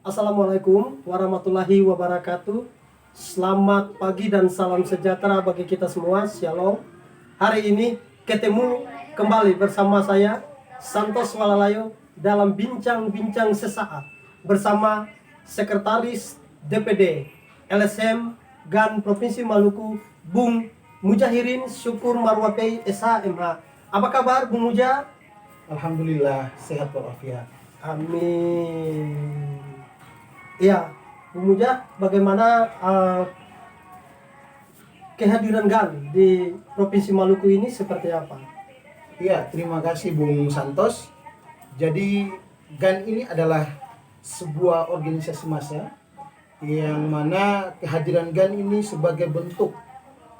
Assalamualaikum warahmatullahi wabarakatuh. Selamat pagi dan salam sejahtera bagi kita semua. Shalom. Hari ini ketemu kembali bersama saya Santos Walalayo dalam bincang-bincang sesaat bersama Sekretaris DPD LSM GAN Provinsi Maluku, Bung Mujahirin Syukur Marwapei SHMH. Apa kabar Bung Muja? Alhamdulillah sehat walafiat. Amin. Ya, Bung Muja, bagaimana kehadiran GAN di Provinsi Maluku ini seperti apa? Iya, terima kasih Bung Santos. Jadi GAN ini adalah sebuah organisasi massa yang mana kehadiran GAN ini sebagai bentuk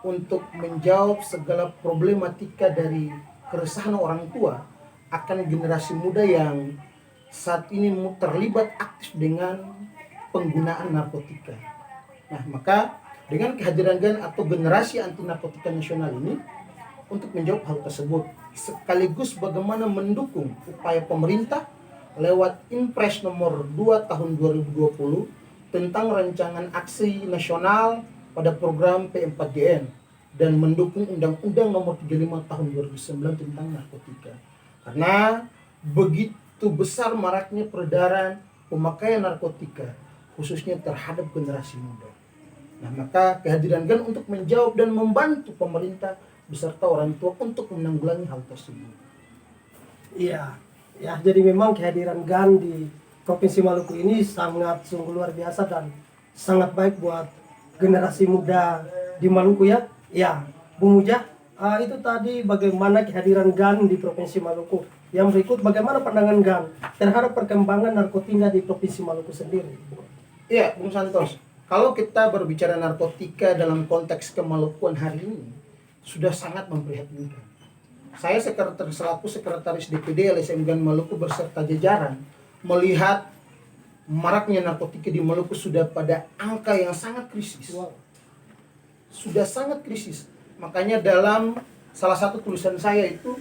untuk menjawab segala problematika dari keresahan orang tua akan generasi muda yang saat ini terlibat aktif dengan penggunaan narkotika. Nah, maka dengan kehadiran GAN atau generasi anti narkotika nasional ini untuk menjawab hal tersebut sekaligus bagaimana mendukung upaya pemerintah lewat Impres nomor 2 tahun 2020 tentang rancangan aksi nasional pada program P4GN dan mendukung Undang-Undang nomor 35 tahun 2009 tentang narkotika. Karena begitu besar maraknya peredaran pemakaian narkotika khususnya terhadap generasi muda. Nah, maka kehadiran GAN untuk menjawab dan membantu pemerintah beserta orang tua untuk menanggulangi hal tersebut. Iya, ya, jadi memang kehadiran GAN di Provinsi Maluku ini sangat sungguh luar biasa dan sangat baik buat generasi muda di Maluku ya. Ya, Bung Muja, itu tadi bagaimana kehadiran GAN di Provinsi Maluku. Yang berikut bagaimana pandangan GAN terhadap perkembangan narkotika di Provinsi Maluku sendiri? Iya, Bung Santos. Kalau kita berbicara narkotika dalam konteks kemalukuan hari ini, sudah sangat memprihatinkan. Saya selaku sekretaris DPD LSM GAN Maluku beserta jajaran melihat maraknya narkotika di Maluku sudah pada angka yang sangat krisis. Sudah sangat krisis. Makanya dalam salah satu tulisan saya itu,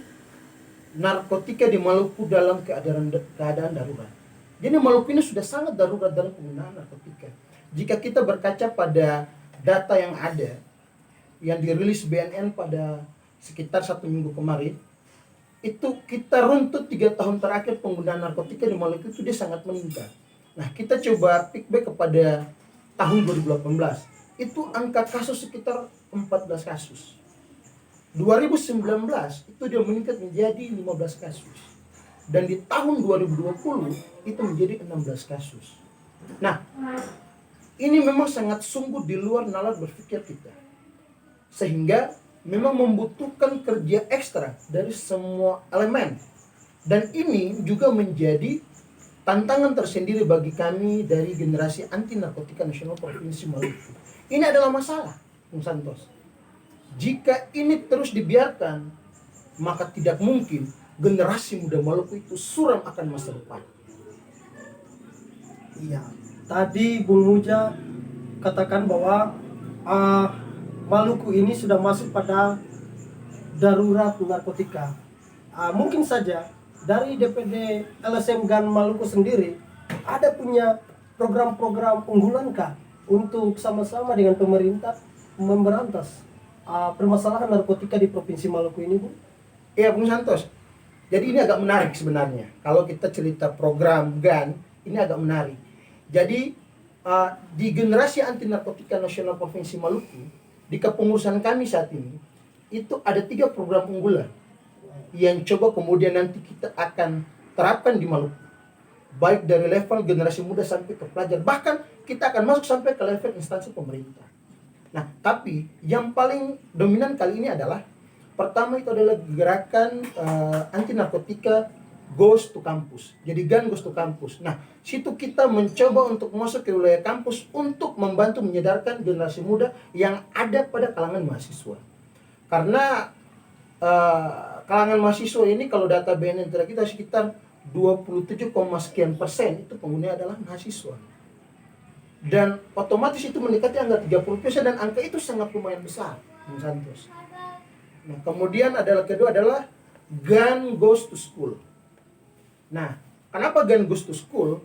narkotika di Maluku dalam keadaan darurat. Jadi Maluku ini sudah sangat darurat dalam penggunaan narkotika. Jika kita berkaca pada data yang ada, yang dirilis BNN pada sekitar 1 minggu kemarin, itu kita runtut 3 tahun terakhir penggunaan narkotika di Maluku itu dia sangat meningkat. Nah, kita coba pick back kepada tahun 2018, itu angka kasus sekitar 14 kasus. 2019 itu dia meningkat menjadi 15 kasus. Dan di tahun 2020 itu menjadi 16 kasus. Nah, ini memang sangat sungguh di luar nalar berpikir kita. Sehingga memang membutuhkan kerja ekstra dari semua elemen. Dan ini juga menjadi tantangan tersendiri bagi kami dari generasi anti narkotika nasional Provinsi Maluku. Ini adalah masalah, Bung Santos. Jika ini terus dibiarkan, maka tidak mungkin generasi muda Maluku itu suram akan masa depan. Iya, tadi Bung Muja katakan bahwa Maluku ini sudah masuk pada darurat narkotika. Mungkin saja dari DPD LSM GAN Maluku sendiri ada punya program-program unggulan kah untuk sama-sama dengan pemerintah memberantas permasalahan narkotika di Provinsi Maluku ini, Bu? Iya, Bung Santos. Jadi ini agak menarik sebenarnya. Kalau kita cerita program GAN, ini agak menarik. Jadi di generasi anti narkotika nasional Provinsi Maluku, di kepengurusan kami saat ini, itu ada 3 program unggulan yang coba kemudian nanti kita akan terapkan di Maluku. Baik dari level generasi muda sampai ke pelajar. Bahkan kita akan masuk sampai ke level instansi pemerintah. Nah, tapi yang paling dominan kali ini adalah pertama itu adalah gerakan anti narkotika Goes to Campus. Jadi GAN Goes to Campus. Nah, situ kita mencoba untuk masuk ke wilayah kampus untuk membantu menyadarkan generasi muda yang ada pada kalangan mahasiswa. Karena kalangan mahasiswa ini kalau data BNN kita sekitar 27, sekian persen itu pengguna adalah mahasiswa. Dan otomatis itu mendekati angka 30% dan angka itu sangat lumayan besar, Bung Santos. Nah, kemudian kedua adalah GAN Goes to School. Nah, kenapa GAN Goes to School?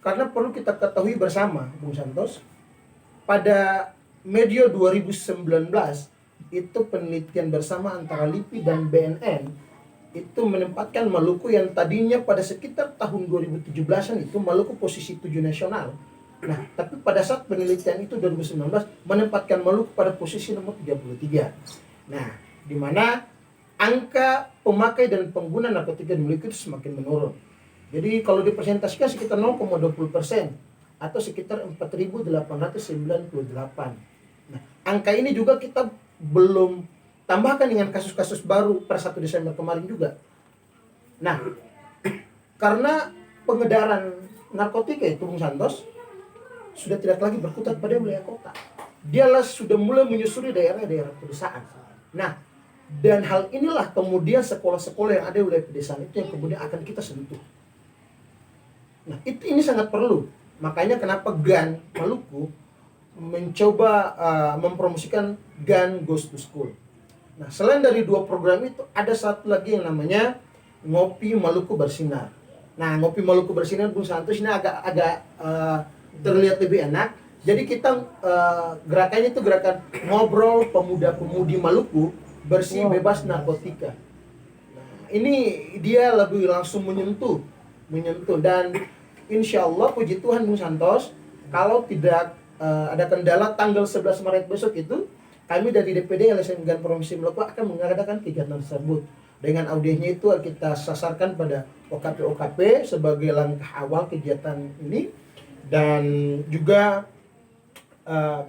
Karena perlu kita ketahui bersama, Bung Santos, pada medio 2019 itu penelitian bersama antara LIPI dan BNN itu menempatkan Maluku yang tadinya pada sekitar tahun 2017-an itu Maluku posisi 7 nasional. Nah, tapi pada saat penelitian itu 2019 menempatkan Maluku pada posisi nomor 33. Nah, di mana angka pemakai dan pengguna narkotika di Maluku itu semakin menurun. Jadi kalau dipresentasikan sekitar 0,20% atau sekitar 4.898. Nah, angka ini juga kita belum tambahkan dengan kasus-kasus baru per 1 Desember kemarin juga. Nah, karena pengedaran narkotika itu, Bung Santos, sudah tidak lagi berkutat pada wilayah kota. Dialah sudah mulai menyusuri daerah-daerah pedesaan. Nah, dan hal inilah kemudian sekolah-sekolah yang ada di wilayah pedesaan itu yang kemudian akan kita sentuh. Nah, ini sangat perlu. Makanya kenapa GAN Maluku mencoba mempromosikan GAN Goes to School. Nah, selain dari 2 program itu, ada satu lagi yang namanya Ngopi Maluku Bersinar. Nah, Ngopi Maluku Bersinar, Bung Santos, ini agak terlihat lebih enak. Jadi kita gerakannya itu gerakan ngobrol pemuda-pemudi Maluku bersih bebas narkotika. Nah, ini dia lebih langsung menyentuh dan insya Allah puji Tuhan, Bung Santos, kalau tidak ada kendala tanggal 11 Maret besok itu kami dari DPD LSM GAN Provinsi Maluku akan mengadakan kegiatan tersebut. Dengan audiensnya itu kita sasarkan pada OKP sebagai langkah awal kegiatan ini, dan juga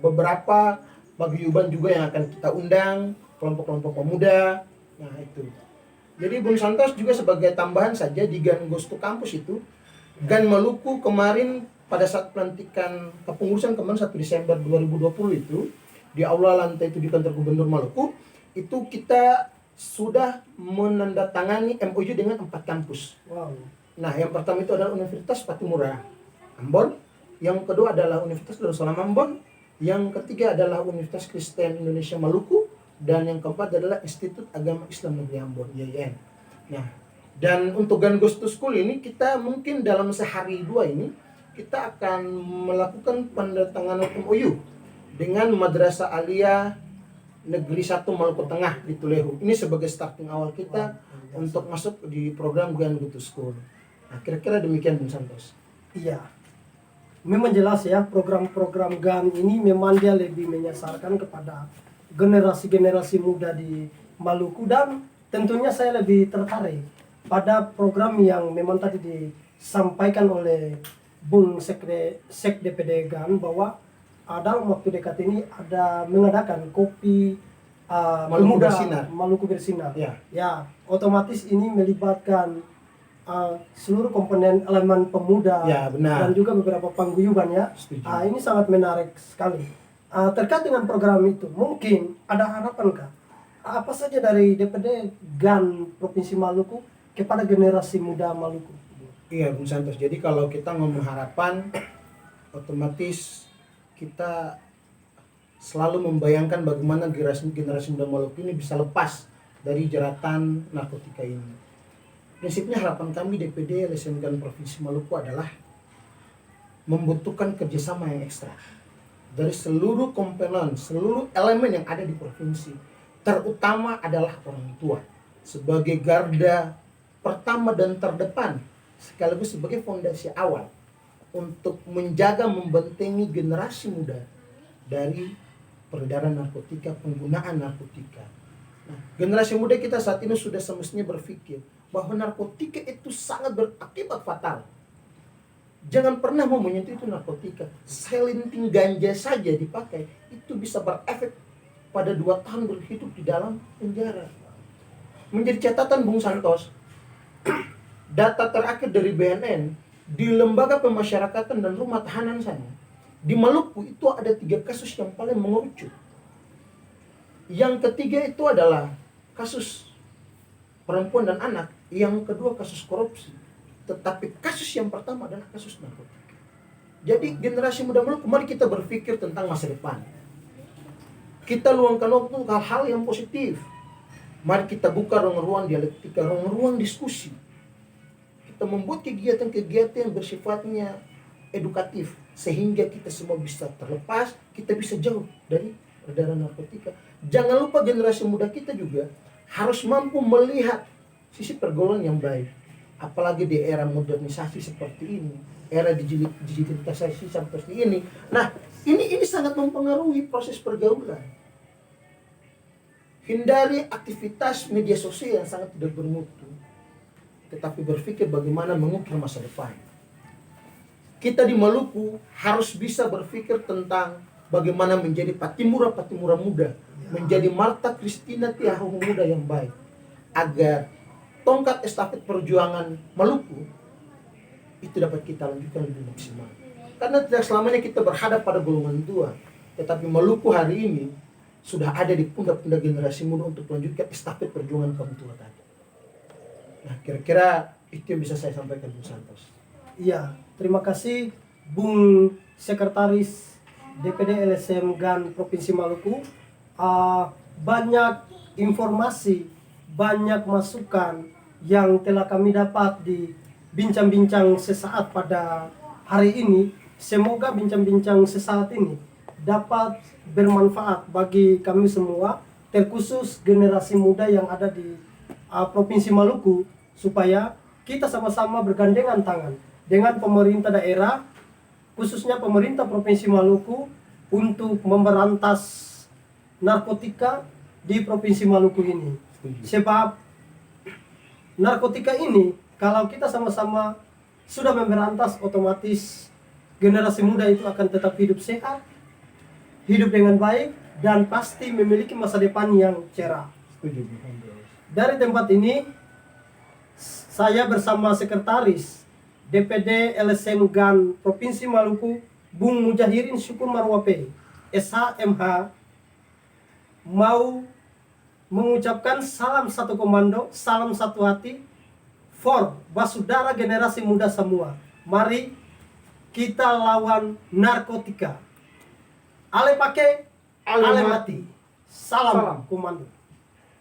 beberapa paguyuban juga yang akan kita undang, kelompok-kelompok pemuda. Nah, itu. Jadi Bung Santos juga sebagai tambahan saja di GAN Goes to Campus itu, GAN Maluku kemarin pada saat pelantikan kepengurusan kemarin 1 Desember 2020 itu di aula lantai 7 di kantor Gubernur Maluku itu kita sudah menandatangani MOU dengan 4 kampus. Wow. Nah, yang pertama itu adalah Universitas Patimura Ambon, yang kedua adalah Universitas Darussalam Ambon, yang ketiga adalah Universitas Kristen Indonesia Maluku, dan yang keempat adalah Institut Agama Islam Negeri Ambon, IAIN. Nah, dan untuk GAN Goes to School ini kita mungkin dalam sehari 2 ini kita akan melakukan penandatanganan MOU dengan Madrasah Aliyah Negeri 1 Maluku Tengah di Tulehu. Ini sebagai starting awal kita untuk masuk di program GAN Goes to School. Nah, kira-kira demikian, Bung Santos. Iya. Memang jelas ya, program-program GAN ini memang dia lebih menyasarkan kepada generasi-generasi muda di Maluku, dan tentunya saya lebih tertarik pada program yang memang tadi disampaikan oleh Bung Sek DPD GAN bahwa dalam waktu dekat ini ada mengadakan kopi Maluku pemuda Bersinar. Maluku Bersinar. Ya. Otomatis ini melibatkan seluruh komponen elemen pemuda, Ya, benar. dan juga beberapa paguyuban ya. Setuju. Ini sangat menarik sekali. Terkait dengan program itu, mungkin ada harapan apa saja dari DPD GAN Provinsi Maluku kepada generasi muda Maluku? Iya, Bung Santos. Jadi kalau kita ngomong harapan, otomatis kita selalu membayangkan bagaimana generasi muda Maluku ini bisa lepas dari jeratan narkotika ini. Prinsipnya harapan kami DPD LSM GAN Provinsi Maluku adalah membutuhkan kerjasama yang ekstra dari seluruh komponen, seluruh elemen yang ada di provinsi. Terutama adalah orang tua sebagai garda pertama dan terdepan, sekaligus sebagai fondasi awal untuk menjaga, membentengi generasi muda dari peredaran narkotika, penggunaan narkotika. Nah, generasi muda kita saat ini sudah semestinya berpikir bahwa narkotika itu sangat berakibat fatal. Jangan pernah mau menyentuh itu narkotika. Selinting ganja saja dipakai, itu bisa berefek pada 2 tahun berhidup di dalam penjara. Menjadi catatan, Bung Santos, data terakhir dari BNN, di lembaga pemasyarakatan dan rumah tahanan sana, di Maluku itu ada 3 kasus yang paling mengerucut. Yang ketiga itu adalah kasus perempuan dan anak, yang kedua kasus korupsi. Tetapi kasus yang pertama adalah kasus narkotika. Jadi generasi muda Maluku, mari kita berpikir tentang masa depan. Kita luangkan waktu untuk hal-hal yang positif. Mari kita buka ruang-ruang dialektika, ruang-ruang diskusi. Kita membuat kegiatan-kegiatan yang bersifatnya edukatif sehingga kita semua bisa terlepas, kita bisa jauh dari peredaran narkotika. Jangan lupa generasi muda kita juga harus mampu melihat sisi pergaulan yang baik. Apalagi di era modernisasi seperti ini, era digitalisasi seperti ini. Nah, ini sangat mempengaruhi proses pergaulan. Hindari aktivitas media sosial yang sangat tidak bermutu, tetapi berpikir bagaimana mengukir masa depan. Kita di Maluku harus bisa berpikir tentang bagaimana menjadi patimura muda, menjadi Marta Christina Tiaho muda yang baik, agar tongkat estafet perjuangan Maluku itu dapat kita lanjutkan lebih maksimal. Karena tidak selamanya kita berhadap pada golongan tua, tetapi Maluku hari ini sudah ada di pundak-pundak generasi muda untuk melanjutkan estafet perjuangan kaum tua tadi. Nah, kira-kira itu yang bisa saya sampaikan, Bung Santos. Iya, terima kasih Bung Sekretaris DPD LSM GAN Provinsi Maluku. Banyak informasi, banyak masukan yang telah kami dapat di bincang-bincang sesaat pada hari ini. Semoga bincang-bincang sesaat ini dapat bermanfaat bagi kami semua, terkhusus generasi muda yang ada di Provinsi Maluku, supaya kita sama-sama bergandengan tangan dengan pemerintah daerah, khususnya pemerintah Provinsi Maluku, untuk memberantas narkotika di Provinsi Maluku ini. Sebab narkotika ini, kalau kita sama-sama sudah memberantas, otomatis generasi muda itu akan tetap hidup sehat, hidup dengan baik, dan pasti memiliki masa depan yang cerah. Dari tempat ini, saya bersama Sekretaris DPD LSM GAN Provinsi Maluku, Bung Mujahirin Syukur Marwape, SHMH, mau mengucapkan salam satu komando, salam satu hati, for basudara generasi muda semua. Mari kita lawan narkotika. Ale pakai, ale mati. Salam komando.